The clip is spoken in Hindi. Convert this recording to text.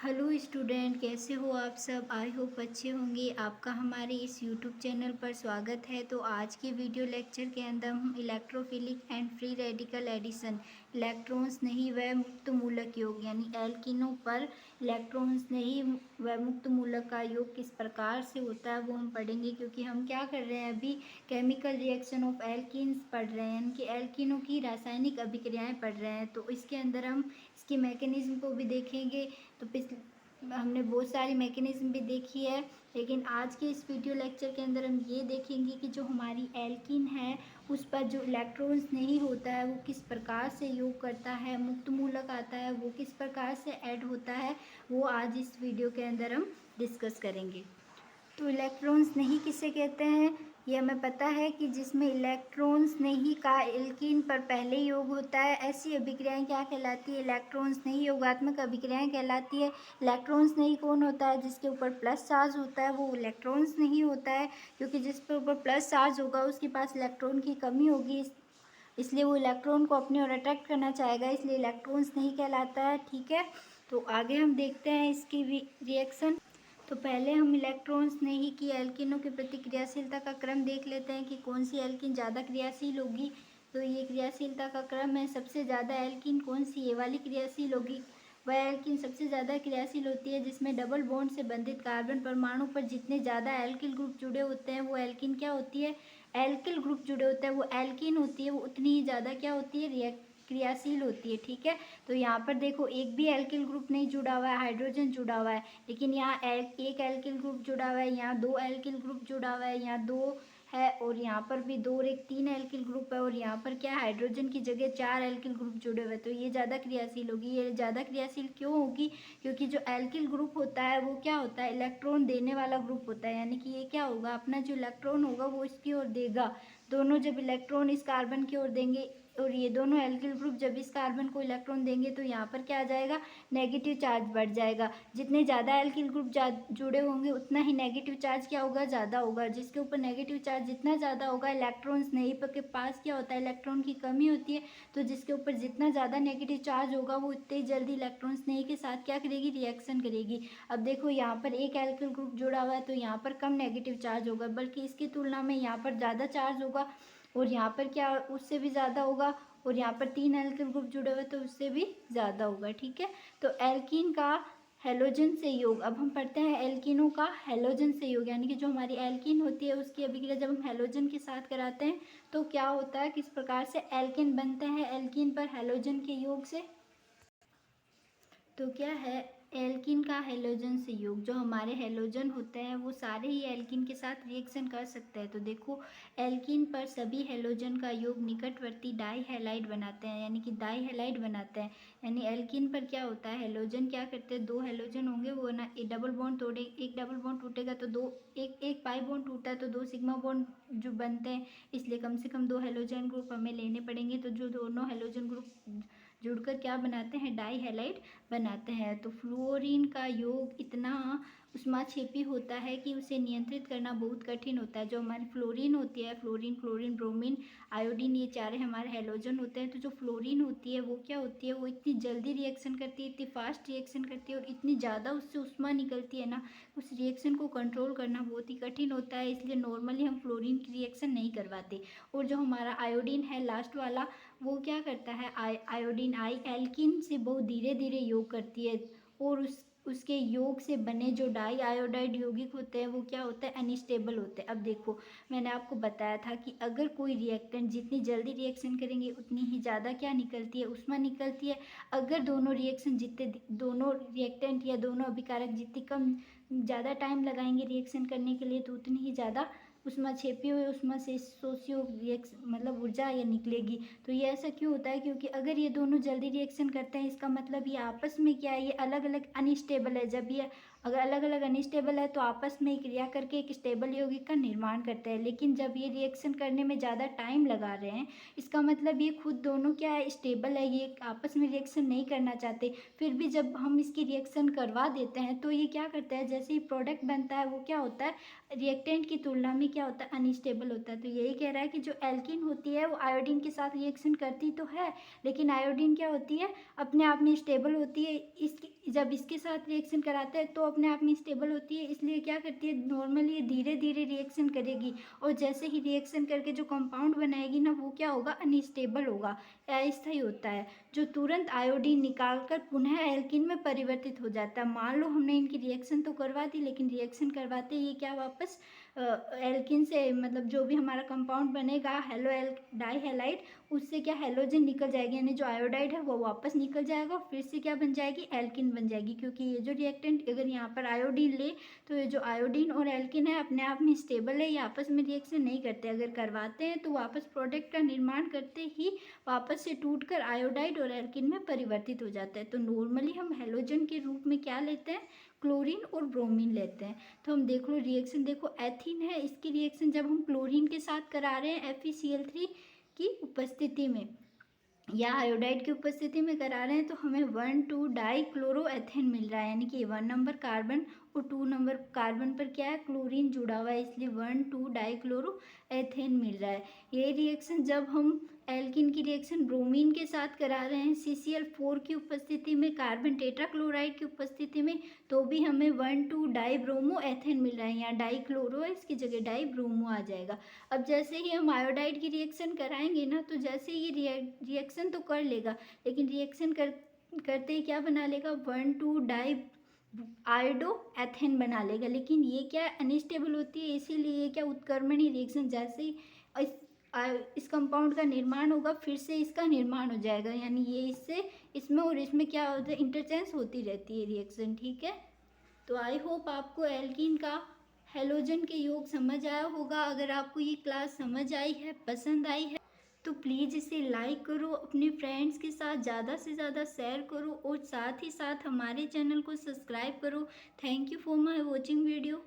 हेलो स्टूडेंट, कैसे हो आप सब। आई होप अच्छे होंगे। आपका हमारे इस यूट्यूब चैनल पर स्वागत है। तो आज के वीडियो लेक्चर के अंदर हम electrophilic and free radical addition, electrons नहीं व मुक्त मूलक योग यानी एल्किनों पर इलेक्ट्रॉन्स नहीं व मुक्त मूलक का योग किस प्रकार से होता है वो हम पढ़ेंगे। क्योंकि हम क्या कर रहे हैं, अभी केमिकल रिएक्शन ऑफ एल्किन्स पढ़ रहे हैं, यानी कि एल्किनों की रासायनिक अभिक्रियाएं पढ़ रहे हैं। तो इसके अंदर हम इसके मैकेनिज्म को भी देखेंगे। तो पिछले हमने बहुत सारी मैकेनिज्म भी देखी है, लेकिन आज के इस वीडियो लेक्चर के अंदर हम ये देखेंगे कि जो हमारी एल्कीन है उस पर जो इलेक्ट्रॉन्स नहीं होता है वो किस प्रकार से योग करता है, मुक्त मूलक आता है वो किस प्रकार से ऐड होता है, वो आज इस वीडियो के अंदर हम डिस्कस करेंगे। तो इलेक्ट्रॉन्स नहीं किसे कहते हैं, ये हमें पता है कि जिसमें इलेक्ट्रॉन्स नहीं का एल्कीन पर पहले योग होता है, ऐसी अभिक्रियाएं क्या कहलाती है, इलेक्ट्रॉन्स नहीं योगात्मक अभिक्रियाएं कहलाती है। इलेक्ट्रॉन्स नहीं कौन होता है, जिसके ऊपर प्लस चार्ज होता है वो इलेक्ट्रॉन्स नहीं होता है, क्योंकि जिस पर ऊपर प्लस चार्ज होगा उसके पास इलेक्ट्रॉन की कमी होगी, इसलिए वो इलेक्ट्रॉन को अपनी ओर अट्रैक्ट करना चाहेगा, इसलिए इलेक्ट्रॉन्स नहीं कहलाता है। ठीक है, तो आगे हम देखते हैं इसकी रिएक्शन। तो पहले हम इलेक्ट्रॉन्स नहीं की एल्किनों की प्रतिक्रियाशीलता का क्रम देख लेते हैं कि कौन सी एल्किन ज़्यादा क्रियाशील होगी। तो ये क्रियाशीलता का क्रम है, सबसे ज़्यादा एल्किन कौन सी ये वाली क्रियाशील होगी। वह एल्किन सबसे ज़्यादा क्रियाशील होती है जिसमें डबल बॉन्ड से बंधित कार्बन परमाणु पर जितने ज़्यादा एल्किल ग्रुप जुड़े होते हैं वो एल्किन क्या होती है, एल्किल ग्रुप जुड़े होते हैं वो एल्किन होती है, वो उतनी ही ज़्यादा क्या होती है, क्रियाशील होती है। ठीक है, तो यहाँ पर देखो एक भी एल्किल ग्रुप नहीं जुड़ा हुआ है, हाइड्रोजन जुड़ा हुआ है, लेकिन यहाँ एक एल्किल ग्रुप जुड़ा हुआ है, यहाँ दो एल्किल ग्रुप जुड़ा हुआ है, यहाँ दो है, और यहाँ पर भी दो और एक तीन एल्किल ग्रुप है, और यहाँ पर क्या हाइड्रोजन की जगह चार एल्किल ग्रुप जुड़े हुए, तो ये ज़्यादा क्रियाशील होगी। ये ज़्यादा क्रियाशील क्यों होगी, क्योंकि जो एल्किल ग्रुप होता है वो क्या होता है, इलेक्ट्रॉन देने वाला ग्रुप होता है, यानी कि ये क्या होगा, अपना जो इलेक्ट्रॉन होगा वो इसकी ओर देगा। दोनों जब इलेक्ट्रॉन इस कार्बन की ओर देंगे और ये दोनों एल्किल ग्रुप जब इस कार्बन को इलेक्ट्रॉन देंगे तो यहाँ पर क्या आ जाएगा, नेगेटिव चार्ज बढ़ जाएगा। जितने ज़्यादा एल्किल ग्रुप जुड़े होंगे उतना ही नेगेटिव चार्ज क्या होगा, ज़्यादा होगा। जिसके ऊपर नेगेटिव चार्ज जितना ज़्यादा होगा, इलेक्ट्रॉन्स नहीं के पास क्या होता है, इलेक्ट्रॉन की कमी होती है, तो जिसके ऊपर जितना ज़्यादा नेगेटिव चार्ज होगा वो उतनी जल्दी इलेक्ट्रॉन्स नहीं के साथ क्या करेगी, रिएक्शन करेगी। अब देखो यहाँ पर एक एल्किल ग्रुप जुड़ा हुआ है तो यहाँ पर कम नेगेटिव चार्ज होगा, बल्कि इसकी तुलना में यहाँ पर ज़्यादा चार्ज होगा, और यहाँ पर क्या उससे भी ज़्यादा होगा, और यहाँ पर तीन एल्किल ग्रुप जुड़े हुए तो उससे भी ज़्यादा होगा। ठीक है, तो एल्कीन का हेलोजन से योग, अब हम पढ़ते हैं एल्किनों का हेलोजन से योग, यानी कि जो हमारी एल्किन होती है उसकी अभिक्रिया जब हम हेलोजन के साथ कराते हैं तो क्या होता है, किस प्रकार से एल्किन बनते हैं एल्किन पर हेलोजन के योग से। तो क्या है, एल्किन का हेलोजन से योग, जो हमारे हेलोजन होते हैं वो सारे ही एल्किन के साथ रिएक्शन कर सकते हैं। तो देखो एल्किन पर सभी हेलोजन का योग निकटवर्ती डाई हैलाइड बनाते हैं, यानी कि डाई हैलाइड बनाते हैं। यानी एल्किन पर क्या होता है, हेलोजन क्या करते हैं, दो हेलोजन होंगे वो ना एक डबल बॉन्ड तोड़े, एक डबल बॉन्ड टूटेगा तो दो, एक पाई बॉन्ड टूटा है तो दो सिग्मा बॉन्ड जो बनते हैं, इसलिए कम से कम दो हेलोजन ग्रुप हमें लेने पड़ेंगे। तो जो दोनों हेलोजन ग्रुप जुड़कर क्या बनाते हैं, डाई हैलाइड बनाते हैं। तो फ्लोरीन का योग इतना उष्माक्षेपी होता है कि उसे नियंत्रित करना बहुत कठिन होता है। जो हमारी फ्लोरीन होती है, फ्लोरीन, क्लोरीन, ब्रोमीन, आयोडीन, ये चारे हमारे हेलोजन होते हैं। तो जो फ्लोरीन होती है वो क्या होती है, वो इतनी जल्दी रिएक्शन करती है, इतनी फास्ट रिएक्शन करती है, और इतनी ज़्यादा उससे उष्मा निकलती है ना, उस रिएक्शन को कंट्रोल करना बहुत ही कठिन होता है, इसलिए नॉर्मली हम फ्लोरीन की रिएक्शन नहीं करवाते। और जो हमारा आयोडीन है लास्ट वाला, वो क्या करता है, आयोडीन आई एल्किन से बहुत धीरे धीरे योग करती है, और उसके योग से बने जो डाई आयोडाइड यौगिक होते हैं वो क्या होता है, अनस्टेबल होते हैं। अब देखो मैंने आपको बताया था कि अगर कोई रिएक्टेंट जितनी जल्दी रिएक्शन करेंगे उतनी ही ज़्यादा क्या निकलती है, ऊष्मा निकलती है। अगर दोनों रिएक्शन जितने, दोनों रिएक्टेंट या दोनों अभिकारक जितनी कम ज़्यादा टाइम लगाएंगे रिएक्शन करने के लिए तो उतनी ही ज़्यादा उसमें छिपी हुई उसमें से सोशियो रिएक्शन मतलब ऊर्जा ये निकलेगी। तो ये ऐसा क्यों होता है, क्योंकि अगर ये दोनों जल्दी रिएक्शन करते हैं इसका मतलब ये आपस में क्या है, ये अलग अलग अनस्टेबल है। जब ये अगर अलग अलग अनस्टेबल है तो आपस में क्रिया करके एक स्टेबल यौगिक का निर्माण करते हैं, लेकिन जब ये रिएक्शन करने में ज़्यादा टाइम लगा रहे हैं इसका मतलब ये खुद दोनों क्या है, स्टेबल है, ये आपस में रिएक्शन नहीं करना चाहते। फिर भी जब हम इसकी रिएक्शन करवा देते हैं तो ये क्या करता है, जैसे ही प्रोडक्ट बनता है वो क्या होता है, रिएक्टेंट की तुलना में क्या होता है, अनस्टेबल होता है। तो यही कह रहा है कि जो एल्कीन होती है वो आयोडीन के साथ रिएक्शन करती तो है, लेकिन आयोडीन क्या होती है, अपने आप में स्टेबल होती है, जब इसके साथ रिएक्शन कराता है तो अपने आप में स्टेबल होती है, इसलिए क्या करती है नॉर्मली ये धीरे धीरे रिएक्शन करेगी और जैसे ही रिएक्शन करके जो कंपाउंड बनाएगी ना वो क्या होगा, अनस्टेबल होगा, अस्थायी होता है, जो तुरंत आयोडीन निकालकर पुनः एल्किन में परिवर्तित हो जाता है। मान लो हमने इनकी रिएक्शन तो करवा दी, लेकिन रिएक्शन करवाते ये क्या वापस एल्किन से, मतलब जो भी हमारा कंपाउंड बनेगा हेलो डाइहैलाइड, उससे क्या हैलोजन निकल जाएगी, यानी जो आयोडाइड है वो वापस निकल जाएगा और फिर से क्या बन जाएगी, एल्किन बन जाएगी। क्योंकि ये जो रिएक्टेंट अगर यहाँ पर आयोडीन ले तो ये जो आयोडीन और एल्किन है अपने आप में स्टेबल है, ये आपस में रिएक्शन नहीं करते, अगर करवाते हैं तो वापस प्रोडक्ट का निर्माण करते ही वापस से टूटकर आयोडाइड और एल्किन में परिवर्तित हो जाता है। तो नॉर्मली हम हैलोजन के रूप में क्या लेते हैं, क्लोरीन और ब्रोमीन लेते हैं। तो हम देख लो रिएक्शन, देखो एथीन है, इसकी रिएक्शन जब हम क्लोरीन के साथ करा रहे हैं FeCl3 की उपस्थिति में या आयोडाइड की उपस्थिति में करा रहे हैं तो हमें 1,2 डाइक्लोरोएथेन मिल रहा है, यानी कि 1 नंबर कार्बन और 2 नंबर कार्बन पर क्या है, क्लोरीन जुड़ा हुआ है, इसलिए 1,2 डाइक्लोरोएथेन मिल रहा है। ये रिएक्शन जब हम एल्किन की रिएक्शन ब्रोमीन के साथ करा रहे हैं CCl4 की उपस्थिति में, कार्बन टेट्राक्लोराइड की उपस्थिति में, तो भी हमें 1,2 डाइब्रोमोएथेन मिल रहा है। यहाँ डाइक्लोरो है, इसकी जगह डाइब्रोमो आ जाएगा। अब जैसे ही हम आयोडाइड की रिएक्शन कराएंगे ना, तो जैसे ये रिएक्शन तो कर लेगा, लेकिन रिएक्शन करते ही क्या बना लेगा, 1,2 डाई आयोडो एथेन बना लेगा। लेकिन ये क्या अनस्टेबल होती है, इसीलिए ये क्या उत्क्रमणीय रिएक्शन, जैसे ही इस कंपाउंड का निर्माण होगा फिर से इसका निर्माण हो जाएगा, यानी ये इससे इसमें और इसमें क्या होता है, इंटरचेंज होती रहती है रिएक्शन। ठीक है, तो आई होप आपको एल्कीन का हेलोजन के योग समझ आया होगा। अगर आपको ये क्लास समझ आई है, पसंद आई है, तो प्लीज़ इसे लाइक करो, अपने फ्रेंड्स के साथ ज़्यादा से ज़्यादा शेयर करो और साथ ही साथ हमारे चैनल को सब्सक्राइब करो। Thank you for my watching video.